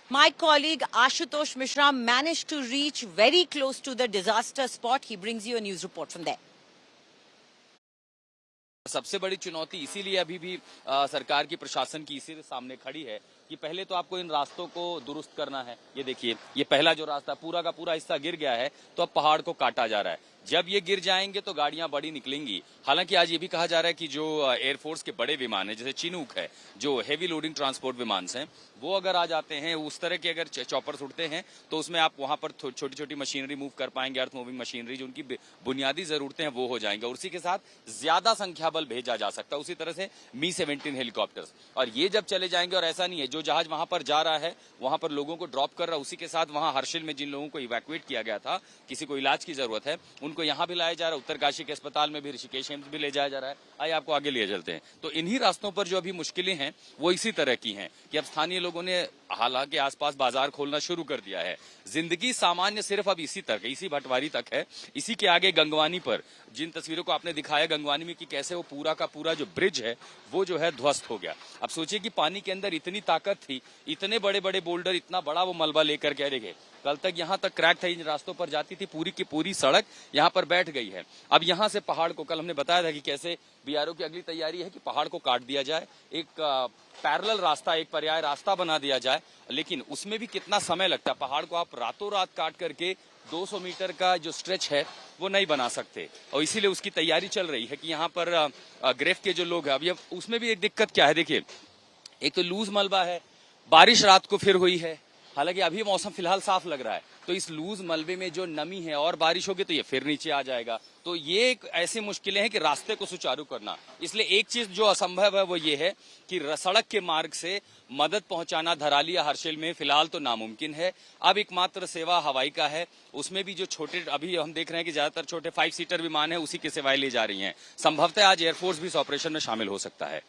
My colleague Ashutosh Mishra managed to reach very close to the disaster spot. He brings you a news report from there. सबसे बड़ी चुनौती इसीलिए अभी भी सरकार की प्रशासन की इसी सामने खड़ी है कि पहले तो आपको इन रास्तों को दुरुस्त करना है। ये देखिए, ये पहला जो रास्ता पूरा का पूरा हिस्सा गिर गया है, तो अब पहाड़ को काटा जा रहा है। जब ये गिर जाएंगे तो गाड़ियां बड़ी निकलेंगी। हालांकि आज ये भी कहा जा रहा है कि जो एयरफोर्स के बड़े विमान है, जैसे चिनूक है, जो हेवी लोडिंग ट्रांसपोर्ट विमान हैं, वो अगर आ जाते हैं, उस तरह के अगर चॉपर्स उड़ते हैं, तो उसमें आप वहां पर छोटी छोटी मशीनरी मूव कर पाएंगे, अर्थ मूविंग मशीनरी, जो उनकी बुनियादी जरूरतें हैं वो हो जाएंगे। और उसी के साथ ज्यादा संख्या बल भेजा जा सकता है। उसी तरह से मी-17 हेलीकॉप्टर्स, और ये जब चले जाएंगे, और ऐसा नहीं है जो जहाज वहां पर जा रहा है, वहां पर लोगों को ड्रॉप कर रहा है, उसी के साथ वहां हर्षिल में जिन लोगों को इवैक्यूएट किया गया था, किसी को इलाज की जरूरत है, उनको यहां भी लाया जा रहा है। उत्तरकाशी के अस्पताल में भी, ऋषिकेश एम्स भी ले जाया जा रहा है। आइए आपको आगे ले चलते हैं। तो इन्हीं रास्तों पर जो अभी मुश्किलें हैं वो इसी तरह की हैं कि अब स्थानीय लोगों ने हालांकि आसपास बाजार खोलना शुरू कर दिया है। जिंदगी सामान्य सिर्फ अब इसी तक है, इसी भटवारी तक है। इसी के आगे गंगवानी पर जिन तस्वीरों को आपने दिखाया गंगवानी में, कि कैसे वो पूरा का पूरा जो ब्रिज है वो जो है ध्वस्त हो गया। अब सोचिए कि पानी के अंदर इतनी ताकत थी, इतने बड़े बड़े बोल्डर, इतना बड़ा वो मलबा लेकर के देखे, कल तक यहां तक क्रैक था, इन रास्तों पर जाती थी, पूरी की पूरी सड़क यहां पर बैठ गई है। अब यहां से पहाड़ को, कल हमने बताया था कि कैसे बीआरओ की अगली तैयारी है कि पहाड़ को काट दिया जाए, एक पैरेलल रास्ता, एक पर्याय रास्ता बना दिया जाए। लेकिन उसमें भी कितना समय लगता है। पहाड़ को आप रातों रात काट करके 200 मीटर का जो स्ट्रेच है वो नहीं बना सकते, और इसीलिए उसकी तैयारी चल रही है कि यहाँ पर ग्रेफ के जो लोग हैं, अब ये उसमें भी एक दिक्कत क्या है, देखिए, एक तो लूज मलबा है, बारिश रात को फिर हुई है, हालांकि अभी मौसम फिलहाल साफ लग रहा है, तो इस लूज मलबे में जो नमी है और बारिश होगी तो ये फिर नीचे आ जाएगा। तो ये एक ऐसी मुश्किलें हैं कि रास्ते को सुचारू करना। इसलिए एक चीज जो असंभव है वो ये है कि सड़क के मार्ग से मदद पहुंचाना धराली या हर्षिल में फिलहाल तो नामुमकिन है। अब एकमात्र सेवा हवाई का है, उसमें भी जो छोटे, अभी हम देख रहे हैं कि ज्यादातर छोटे 5 सीटर विमान है, उसी की सेवाएं ली जा रही हैं। संभवतः आज एयरफोर्स भी इस ऑपरेशन में शामिल हो सकता है।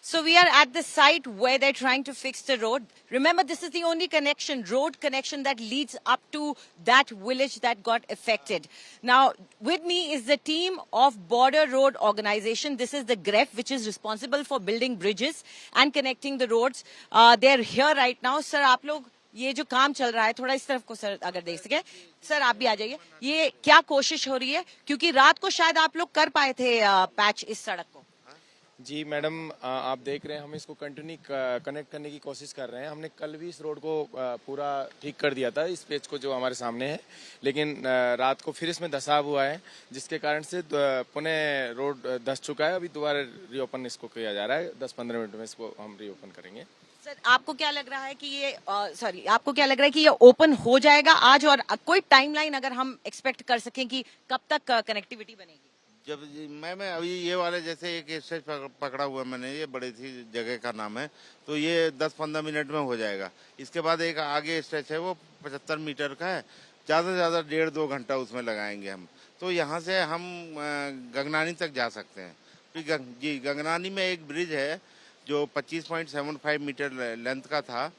So we are at the site where they're trying to fix the road. Remember, this is the only connection, road connection, that leads up to that village that got affected. Now, with me is the team of Border Road Organization. This is the GREF, which is responsible for building bridges and connecting the roads. They're here right now. Sir, आप लोग ये जो काम चल रहा है, थोड़ा इस तरफ को सर अगर देख सके। सर आप भी आ जाइए। ये क्या कोशिश हो रही है, क्योंकि रात को शायद आप लोग कर पाए थे पैच इस सड़क को? जी मैडम, आप देख रहे हैं हम इसको कंटिन्यू कनेक्ट करने की कोशिश कर रहे हैं। हमने कल भी इस रोड को पूरा ठीक कर दिया था, इस पेज को जो हमारे सामने है, लेकिन रात को फिर इसमें धसाव हुआ है, जिसके कारण से पुनः रोड धस चुका है। अभी दोबारा रीओपन इसको किया जा रहा है। 10-15 मिनट में इसको हम रीओपन करेंगे। सर आपको क्या लग रहा है कि ये आपको क्या लग रहा है कि ये ओपन हो जाएगा आज, और कोई टाइमलाइन अगर हम एक्सपेक्ट कर सकें कि कब तक कनेक्टिविटी बनेगी? जब मैं अभी ये वाले जैसे एक स्टेज पकड़ा हुआ मैंने, ये बड़ी सी जगह का नाम है, तो ये 10-15 मिनट में हो जाएगा। इसके बाद एक आगे स्टेज है, वो 75 मीटर का है, ज़्यादा से ज़्यादा 1.5-2 घंटा उसमें लगाएंगे हम। तो यहाँ से हम गंगनानी तक जा सकते हैं। जी, गंगनानी में एक ब्रिज है जो 25.75 मीटर लेंथ का था,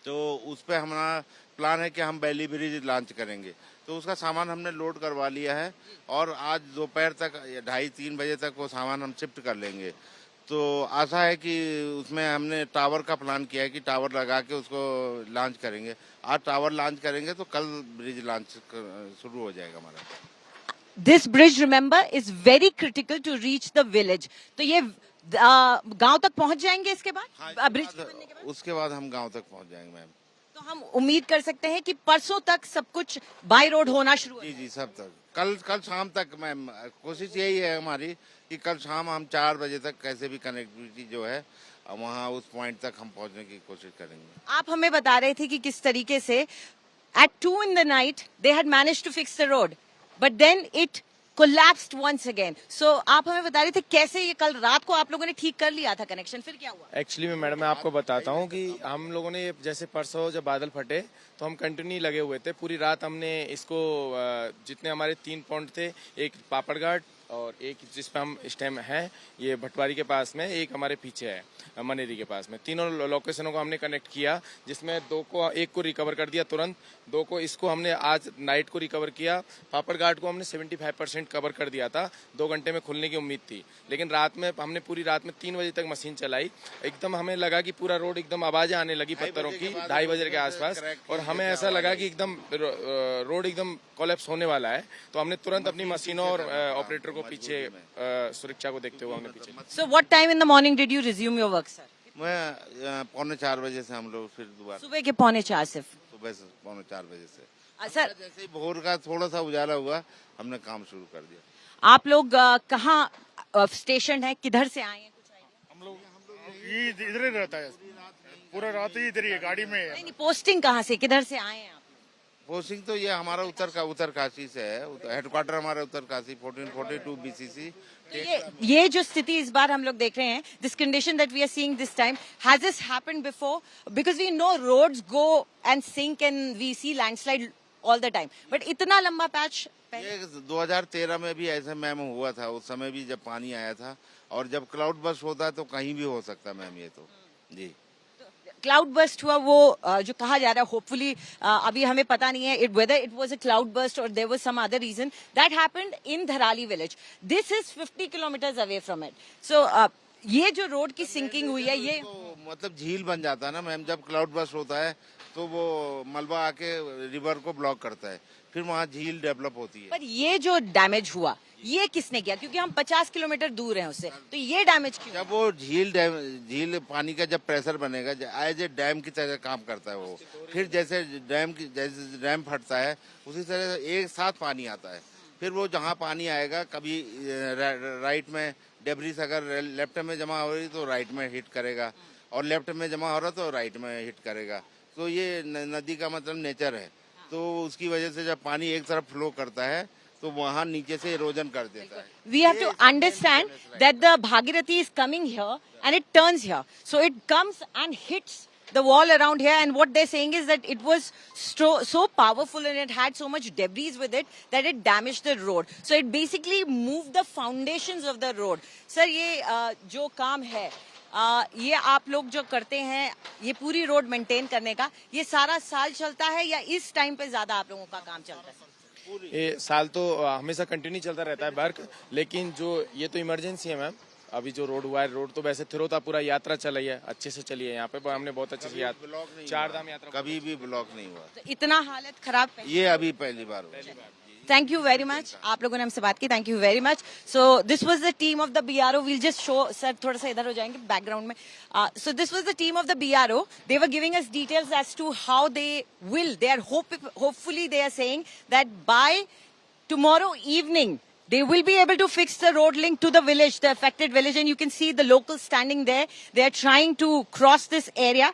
तो उस पर हमारा प्लान है कि हम बैली ब्रिज लॉन्च करेंगे। तो उसका सामान हमने लोड करवा लिया है, और आज दोपहर तक 2:30-3 बजे तक वो सामान हम शिफ्ट कर लेंगे। तो आशा है कि उसमें हमने टावर का प्लान किया है कि टावर लगा के उसको लॉन्च करेंगे। आज टावर लॉन्च करेंगे तो कल ब्रिज लॉन्च शुरू हो जाएगा हमारा। This bridge remember is very critical to reach the village. तो ये गांव तक पहुंच जाएंगे इसके बाद? हाँ, ब्रिज बनने के बाद? उसके बाद हम गांव तक पहुंच जाएंगे मैम। तो हम उम्मीद कर सकते हैं कि परसों तक सब कुछ बाय रोड होना शुरू हो? जी, सब तक कल शाम तक मैम, कोशिश यही है हमारी कि कल शाम हम 4 बजे तक कैसे भी कनेक्टिविटी जो है वहाँ उस पॉइंट तक हम पहुँचने की कोशिश करेंगे। आप हमें बता रहे थे कि किस तरीके से at 2 in the night they had managed to fix the road, but then it collapsed once again. So आप हमें बता रहे थे कैसे ये कल रात को आप लोगों ने ठीक कर लिया था कनेक्शन, फिर क्या हुआ? एक्चुअली में मैडम मैं आपको बताता हूँ कि हम लोगों ने जैसे परसों जब बादल फटे तो हम कंटिन्यू लगे हुए थे। पूरी रात हमने इसको जितने हमारे 3 पॉइंट थे, एक पापड़ घाट, और एक जिस पे हम इस टाइम हैं ये भटवारी के पास में, एक हमारे पीछे है मनेरी के पास में। तीनों लोकेशनों को हमने कनेक्ट किया, जिसमें एक को रिकवर कर दिया तुरंत, दो को इसको हमने आज नाइट को रिकवर किया। पापड़ घाट को हमने 75% कवर कर दिया था, 2 घंटे में खुलने की उम्मीद थी, लेकिन रात में हमने पूरी रात में 3 बजे तक मशीन चलाई। एकदम हमें लगा कि पूरा रोड एकदम आवाजें आने लगी पत्थरों की 2:30 बजे के आसपास, और हमें ऐसा लगा कि एकदम रोड एकदम कोलैप्स होने वाला है। तो हमने तुरंत अपनी मशीनों और ऑपरेटर को पीछे सुरक्षा को देखते हुए हमने पीछे। So what time in the morning did you resume your work, sir? मैं 3:45 बजे से हम लोग फिर दोबारा सुबह के 3:45 सिर्फ। सुबह से 3:45 बजे से सर, जैसे ही भोर का थोड़ा सा उजाला हुआ हमने काम शुरू कर दिया। आप लोग कहाँ स्टेशन है, किधर से आए हैं, कुछ idea? हम लोग ये इधर ही रहता है, पूरा रात ही इधर ही है, गाड़ी में है। नहीं, पोस्टिंग कहाँ से, किधर से आए हैं आप? पोस्टिंग तो ये हमारा उत्तरकाशी से है, हेडक्वार्टर हमारा उत्तरकाशी 1442 BCC। तो ये जो स्थिति इस बार हम लोग देख रहे हैं, this condition that we are seeing this time, has this happened before? Because we know roads go and sink and we see landslide all the time, but इतना लंबा पैच ये 2013 में भी ऐसा मैम हुआ था, उस समय भी जब पानी आया था। और जब क्लाउड बर्स्ट होता है तो कहीं भी हो सकता है मैम, ये तो जी। क्लाउड बर्स्ट हुआ वो जो कहा जा रहा है, होपफुली अभी हमें पता नहीं है whether it was a cloud burst और there was some other reason that happened in Dharali village. This is 50 kilometres away from it. So ये जो रोड की सिंकिंग हुई है, ये तो मतलब झील बन जाता है ना मैम, जब क्लाउड बर्स्ट होता है तो वो मलबा आके रिवर को ब्लॉक करता है, फिर वहाँ झील डेवलप होती है। पर ये जो डैमेज हुआ ये किसने किया? क्योंकि हम 50 किलोमीटर दूर हैं उससे, तो ये डैमेज क्यों? जब वो झील पानी का जब प्रेशर बनेगा, एज ए डैम की तरह काम करता है वो। फिर जैसे डैम फटता है उसी तरह एक साथ पानी आता है। फिर वो जहाँ पानी आएगा, कभी राइट में डेब्रिस अगर लेफ्ट में जमा हो रही तो राइट में हिट करेगा, और लेफ्ट में जमा हो रहा तो राइट में हिट करेगा। तो ये नदी का मतलब नेचर है, तो उसकी वजह से जब पानी एक तरफ फ्लो करता है तो वहाँ नीचे से इरोजन कर देता है। We have to understand that the Bhagirathi is coming here and it turns here. So it comes and hits the wall around here, and what they're saying is that it was so powerful and it had so much debris with it that it damaged the road. So it basically moved the foundations of the road. Sir, ये जो काम है, ये आप लोग जो करते हैं, ये पूरी रोड मेंटेन करने का, ये सारा साल चलता है या इस टाइम पे ज्यादा आप लोगों का काम चलता है? ये साल तो हमेशा कंटिन्यू चलता रहता है वर्क, लेकिन जो ये तो इमरजेंसी है मैम। अभी जो रोड हुआ है, रोड तो वैसे थिरोता पूरा यात्रा चलाई है, अच्छे से चली है यहाँ पे, हमने बहुत अच्छे से यात्रा, 4 धाम यात्रा कभी भी ब्लॉक नहीं हुआ। तो इतना हालत खराब है? ये अभी पहली बार हुआ। थैंक यू वेरी मच, आप लोगों ने हमसे बात की, thank you very much. So this was the team of the BRO. We'll just show, sir थोड़ा सा इधर हो जाएंगे बैकग्राउंड में। So this was the team of the BRO. They were giving us details as to how they are hopefully they are saying that by tomorrow evening they will be able to fix the road link to the village, the affected village, and you can see the locals standing there. They are trying to cross this area.